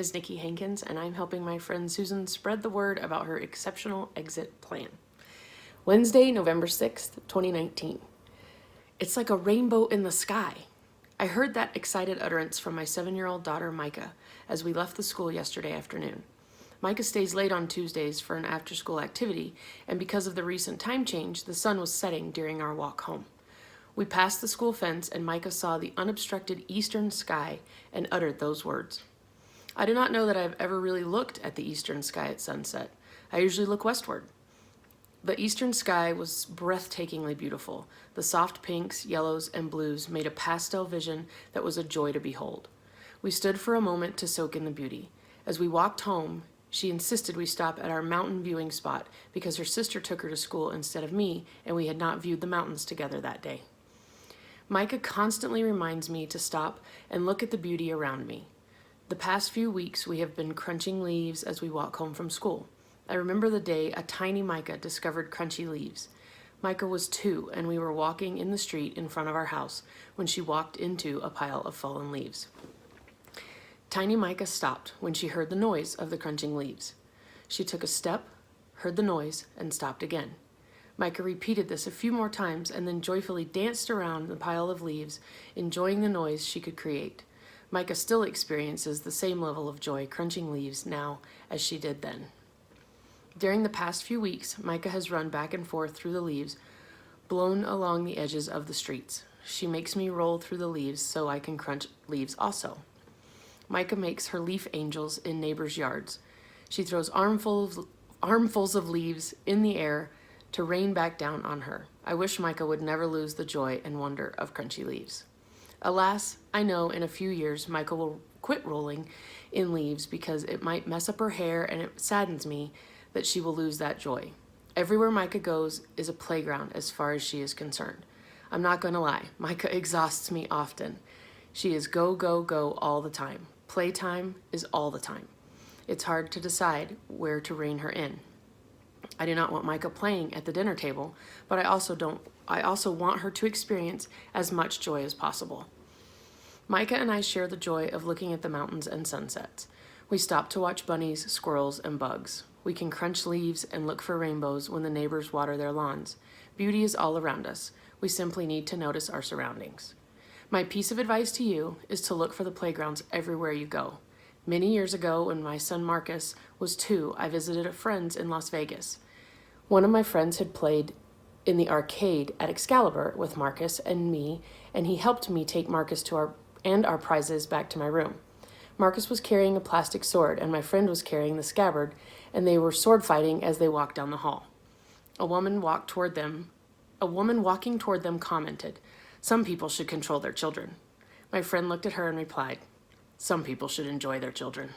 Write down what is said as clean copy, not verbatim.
is Niki Hankins, and I'm helping my friend Susan spread the word about her exceptional exit plan. Wednesday, November 6th, 2019. It's like a rainbow in the sky. I heard that excited utterance from my 7-year-old daughter, Mika, as we left the school yesterday afternoon. Mika stays late on Tuesdays for an after-school activity, and because of the recent time change, the sun was setting during our walk home. We passed the school fence, and Mika saw the unobstructed eastern sky and uttered those words. I do not know that I have ever really looked at the eastern sky at sunset. I usually look westward. The eastern sky was breathtakingly beautiful. The soft pinks, yellows, and blues made a pastel vision that was a joy to behold. We stood for a moment to soak in the beauty. As we walked home, she insisted we stop at our mountain viewing spot because her sister took her to school instead of me, and we had not viewed the mountains together that day. Mika constantly reminds me to stop and look at the beauty around me. The past few weeks, we have been crunching leaves as we walk home from school. I remember the day a tiny Mika discovered crunchy leaves. Mika was 2, and we were walking in the street in front of our house when she walked into a pile of fallen leaves. Tiny Mika stopped when she heard the noise of the crunching leaves. She took a step, heard the noise, and stopped again. Mika repeated this a few more times and then joyfully danced around the pile of leaves, enjoying the noise she could create. Mika still experiences the same level of joy crunching leaves now as she did then. During the past few weeks, Mika has run back and forth through the leaves, blown along the edges of the streets. She makes me roll through the leaves so I can crunch leaves also. Mika makes her leaf angels in neighbors' yards. She throws armfuls of leaves in the air to rain back down on her. I wish Mika would never lose the joy and wonder of crunchy leaves. Alas, I know in a few years Mika will quit rolling in leaves because it might mess up her hair, and it saddens me that she will lose that joy. Everywhere Mika goes is a playground as far as she is concerned. I'm not going to lie, Mika exhausts me often. She is go, go, go all the time. Playtime is all the time. It's hard to decide where to rein her in. I do not want Mika playing at the dinner table, but I also want her to experience as much joy as possible. Mika and I share the joy of looking at the mountains and sunsets. We stop to watch bunnies, squirrels, and bugs. We can crunch leaves and look for rainbows when the neighbors water their lawns. Beauty is all around us. We simply need to notice our surroundings. My piece of advice to you is to look for the playgrounds everywhere you go. Many years ago, when my son Marcus was 2, I visited a friend's in Las Vegas. One of my friends had played in the arcade at Excalibur with Marcus and me, and he helped me take Marcus to our prizes back to my room. Marcus was carrying a plastic sword, and my friend was carrying the scabbard, and they were sword fighting as they walked down the hall. A woman walking toward them commented, "Some people should control their children." My friend looked at her and replied, "Some people should enjoy their children."